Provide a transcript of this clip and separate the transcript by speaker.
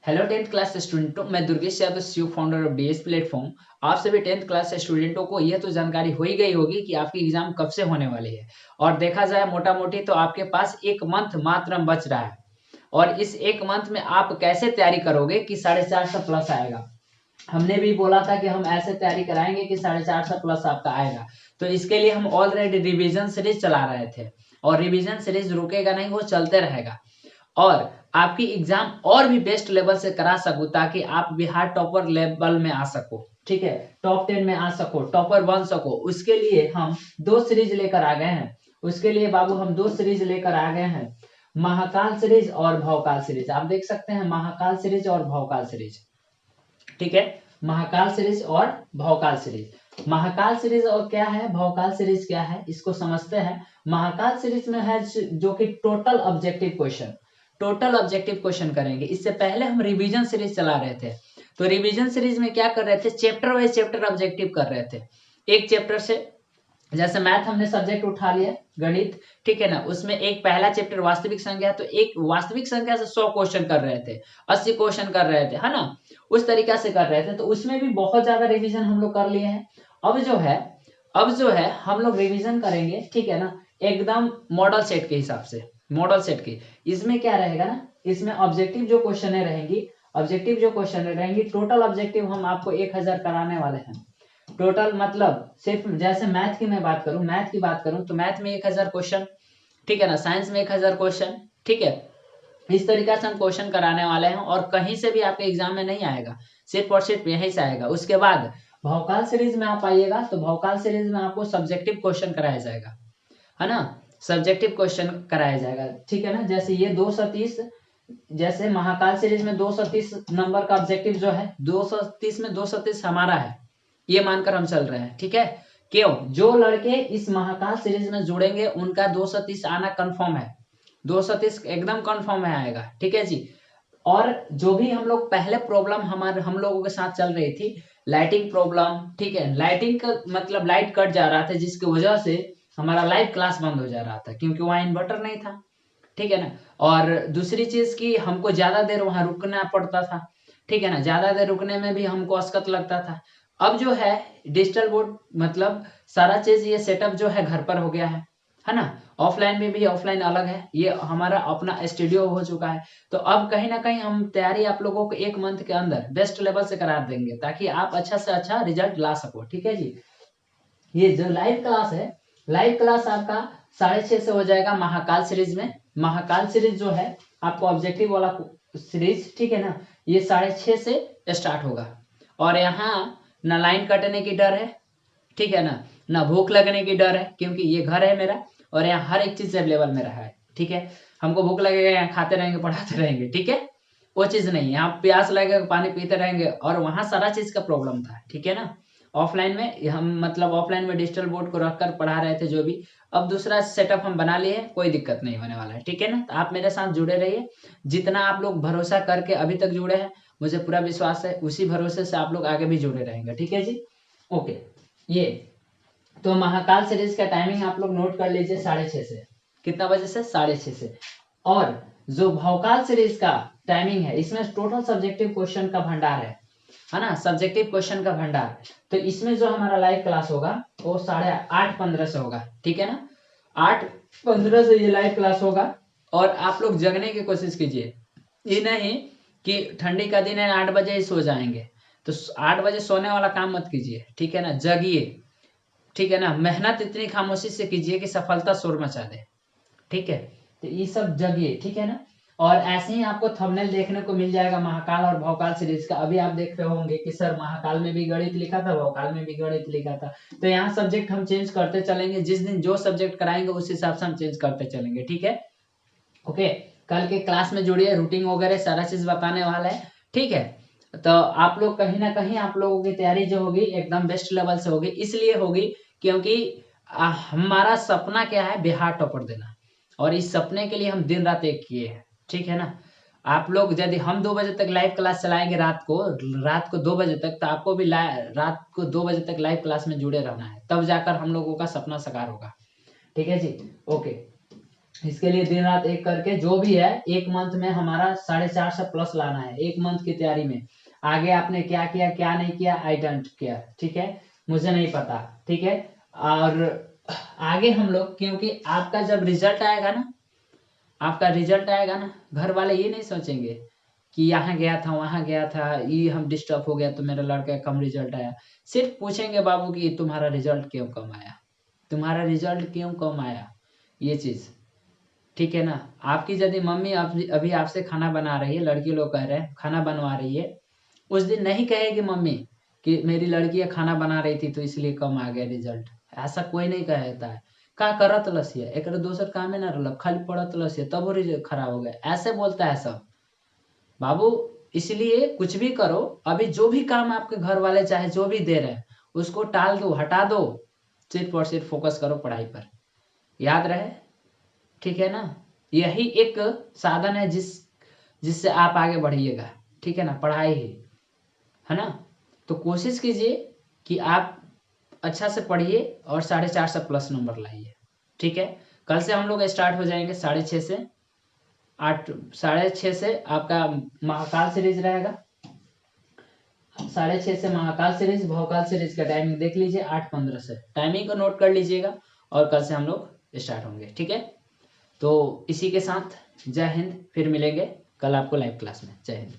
Speaker 1: Hello 10th class स्टूडेंटों, मैं Durgesh Yadav CEO founder of DS platform. आप सभी 10th क्लास स्टूडेंटों को यह तो जानकारी हो ही गई होगी कि आपकी एग्जाम कब से होने वाली है। और देखा जाए मोटा मोटी तो आपके पास एक मंथ मात्र बच रहा है। और इस एक मंथ में आप कैसे तैयारी करोगे कि 450 प्लस आएगा। हमने भी बोला था कि हम ऐसे तैयारी कराएंगे कि 450 प्लस आपका आएगा। तो इसके लिए हम ऑलरेडी रिवीजन सीरीज चला रहे थे और रिवीजन सीरीज रुकेगा नहीं, वो चलते रहेगा। और आपकी एग्जाम और भी बेस्ट लेवल से करा सकूं ताकि आप बिहार टॉपर लेवल में आ सको, ठीक है, टॉप 10 में आ सको, टॉपर बन सको। उसके लिए हम दो सीरीज लेकर आ गए हैं। उसके लिए बाबू हम दो सीरीज लेकर आ गए हैं, महाकाल सीरीज और भवकाल सीरीज। आप देख सकते हैं महाकाल सीरीज और भवकाल सीरीज, ठीक है। महाकाल सीरीज और भवकाल सीरीज। महाकाल सीरीज और क्या है, भवकाल सीरीज क्या है, इसको समझते हैं। महाकाल सीरीज में है जो कि total objective question, total objective question करेंगे। इससे पहले हम रिवीजन सीरीज चला रहे थे। तो रिवीजन सीरीज में क्या कर रहे थे, चैप्टर वाइज चैप्टर ऑब्जेक्टिव कर रहे थे। एक चैप्टर से, जैसे मैथ हमने सब्जेक्ट उठा लिया गणित, ठीक है ना, उसमें एक पहला चैप्टर वास्तविक संख्या, तो एक वास्तविक संख्या से 100 क्वेश्चन कर रहे थे, 80 क्वेश्चन कर रहे थे, है ना, उस तरीका से कर रहे थे। तो उसमें भी बहुत ज्यादा रिवीजन हम लोग कर लिए हैं। अब जो है हम लोग रिवीजन करेंगे, ठीक है ना, एकदम मॉडल सेट के हिसाब से, मॉडल सेट के। इसमें क्या रहेगा ना, इसमें ऑब्जेक्टिव जो क्वेश्चन रहेंगी, ऑब्जेक्टिव जो क्वेश्चन रहेंगी, टोटल ऑब्जेक्टिव हम आपको 1000 कराने वाले हैं। टोटल मतलब सिर्फ जैसे मैथ की मैं बात करूं, मैथ की बात करूं तो मैथ में 1000 क्वेश्चन, ठीक है ना, साइंस में 1000 क्वेश्चन, ठीक है। इस तरीका से हम क्वेश्चन कराने वाले हैं और कहीं से भी आपके एग्जाम में नहीं आएगा, सिर्फ और सिर्फ यहीं से आएगा। उसके बाद भौकाल सीरीज में आप आइएगा तो भौकाल सीरीज में आपको सब्जेक्टिव क्वेश्चन कराया जाएगा, है ना, सब्जेक्टिव क्वेश्चन कराया जाएगा, ठीक है ना। जैसे ये 230, जैसे महाकाल सीरीज में 230 नंबर का ऑब्जेक्टिव जो है, 230 में 230 हमारा है, ये मानकर हम चल रहे हैं, ठीक है। क्यों, जो लड़के इस महाकाल सीरीज में जुड़ेंगे उनका 230 आना कंफर्म है, 230 एकदम कंफर्म है आएगा, ठीक है जी। और जो भी हम लोग पहले प्रॉब्लम हम लोगों के साथ चल रही थी, लाइटिंग प्रॉब्लम, ठीक है, लाइटिंग का मतलब लाइट कट जा रहा था जिसकी वजह से हमारा लाइव क्लास बंद हो जा रहा था क्योंकि वहां इन्वर्टर नहीं था, ठीक है ना। और दूसरी चीज की हमको ज्यादा देर वहां रुकना पड़ता था, ठीक है ना, ज्यादा देर रुकने में भी हमको अस्कत लगता था। अब जो है डिजिटल बोर्ड मतलब सारा चीज ये सेटअप जो है घर पर हो गया है ना। ऑफलाइन में भी, ऑफलाइन अलग है, ये हमारा अपना स्टूडियो हो चुका है। तो अब कहीं ना कहीं हम तैयारी आप लोगों को एक मंथ के अंदर बेस्ट लेवल से करा देंगे ताकि आप अच्छा से अच्छा रिजल्ट ला सको, ठीक है जी। ये जो लाइव क्लास है, लाइव क्लास आपका 6:30 से हो जाएगा महाकाल सीरीज में। महाकाल सीरीज जो है आपको ऑब्जेक्टिव वाला सीरीज, ठीक है ना, ये 6:30 से स्टार्ट होगा। और यहाँ ना लाइन कटने की डर है, ठीक है ना, ना भूख लगने की डर है क्योंकि ये घर है मेरा और यहाँ हर एक चीज अवेलेबल में रहा है, ठीक है। हमको भूख लगेगा यहाँ खाते रहेंगे, पढ़ाते रहेंगे, ठीक है, वो चीज नहीं। यहाँ प्यास लगेगा पानी पीते रहेंगे और वहां सारा चीज का प्रॉब्लम था, ठीक है ना। ऑफलाइन में हम मतलब ऑफलाइन में डिजिटल बोर्ड को रखकर पढ़ा रहे थे जो भी। अब दूसरा सेटअप हम बना लिए, कोई दिक्कत नहीं होने वाला है, ठीक है ना। तो आप मेरे साथ जुड़े रहिए, जितना आप लोग भरोसा करके अभी तक जुड़े हैं मुझे पूरा विश्वास है उसी भरोसे से आप लोग आगे भी जुड़े रहेंगे, ठीक है जी। ओके, ये तो महाकाल सीरीज का टाइमिंग आप लोग नोट कर लीजिए, 6:30 से। कितना बजे से, 6:30 से। और जो भवकाल सीरीज का टाइमिंग है, इसमें टोटल सब्जेक्टिव क्वेश्चन का भंडार है ना, सब्जेक्टिव क्वेश्चन का भंडार। तो इसमें जो हमारा लाइव क्लास होगा वो 8:15 से होगा, ठीक है ना, 8:15 से ये लाइव क्लास होगा। और आप लोग जगने की कोशिश कीजिए, ये नहीं कि ठंडी का दिन है 8 बजे ही सो जाएंगे। तो 8 बजे सोने वाला काम मत कीजिए, ठीक है ना, जगिए, ठीक है ना, मेहनत इतनी खामोशी से कीजिए कि सफलता शोर मचा दे, ठीक है। तो ये सब जगिए, ठीक है ना। और ऐसे ही आपको थंबनेल देखने को मिल जाएगा महाकाल और भवकाल सीरीज का। अभी आप देख रहे होंगे कि सर महाकाल में भी गणित लिखा था, भवकाल में भी गणित लिखा था। तो यहाँ सब्जेक्ट हम चेंज करते चलेंगे, जिस दिन जो सब्जेक्ट कराएंगे उस हिसाब से हम चेंज करते चलेंगे, ठीक है। ओके, कल के क्लास में जुड़िए, रूटीन वगैरह सारा चीज बताने वाला है, ठीक है। तो आप लोग कहीं ना कहीं आप लोगों की तैयारी जो होगी एकदम बेस्ट लेवल से होगी, इसलिए होगी क्योंकि हमारा सपना क्या है, बिहार टॉपर देना। और इस सपने के लिए हम दिन रात एक किए हैं, ठीक है ना। आप लोग यदि हम 2 बजे तक लाइव क्लास चलाएंगे रात को 2 बजे तक, तो आपको भी रात को 2 बजे तक लाइव क्लास में जुड़े रहना है, तब जाकर हम लोगों का सपना साकार होगा, ठीक है जी। ओके, इसके लिए दिन रात एक करके जो भी है, एक मंथ में हमारा 450 प्लस लाना है एक मंथ की तैयारी में। आगे आपने क्या किया क्या नहीं किया, आई डोंट केयर, ठीक है, मुझे नहीं पता, ठीक है। और आगे हम लोग, क्योंकि आपका जब रिजल्ट आएगा ना, आपका रिजल्ट आएगा ना, घर वाले ये नहीं सोचेंगे कि यहाँ गया था वहां गया था, ये हम डिस्टर्ब हो गया तो मेरा लड़का कम रिजल्ट आया। सिर्फ पूछेंगे बाबू कि तुम्हारा रिजल्ट क्यों कम आया, तुम्हारा रिजल्ट क्यों कम आया, ये चीज, ठीक है ना। आपकी यदि मम्मी अभी आपसे खाना बना रही है, लड़की लोग कह रहे हैं खाना बनवा रही है, उस दिन नहीं कहेगी मम्मी कि मेरी लड़की खाना बना रही थी तो इसलिए कम आ गया रिजल्ट, ऐसा कोई नहीं कहता है। का करत लसिया एक दोसर कामे ना रहल, खाली पड़त लसिया तब वो रिजल्ट खराब हो गया, ऐसे बोलता है सब बाबू। इसलिए कुछ भी करो, अभी जो भी काम आपके घर वाले चाहे जो भी दे रहे हैं उसको टाल दो, हटा दो, सिर्फ और सिर्फ फोकस करो पढ़ाई पर, याद रहे, ठीक है ना। यही एक साधन है जिससे आप आगे बढ़िएगा, ठीक है ना, पढ़ाई ही है ना। तो कोशिश कीजिए कि आप अच्छा से पढ़िए और 450 प्लस नंबर लाइए, ठीक है। कल से हम लोग स्टार्ट हो जाएंगे 6:30 से 8, 6:30 से आपका महाकाल सीरीज रहेगा, 6:30 से महाकाल सीरीज, भवकाल सीरीज का टाइमिंग देख लीजिए 8:15 से, टाइमिंग को नोट कर लीजिएगा। और कल से हम लोग स्टार्ट होंगे, ठीक है। तो इसी के साथ जय हिंद, फिर मिलेंगे कल आपको लाइव क्लास में, जय हिंद।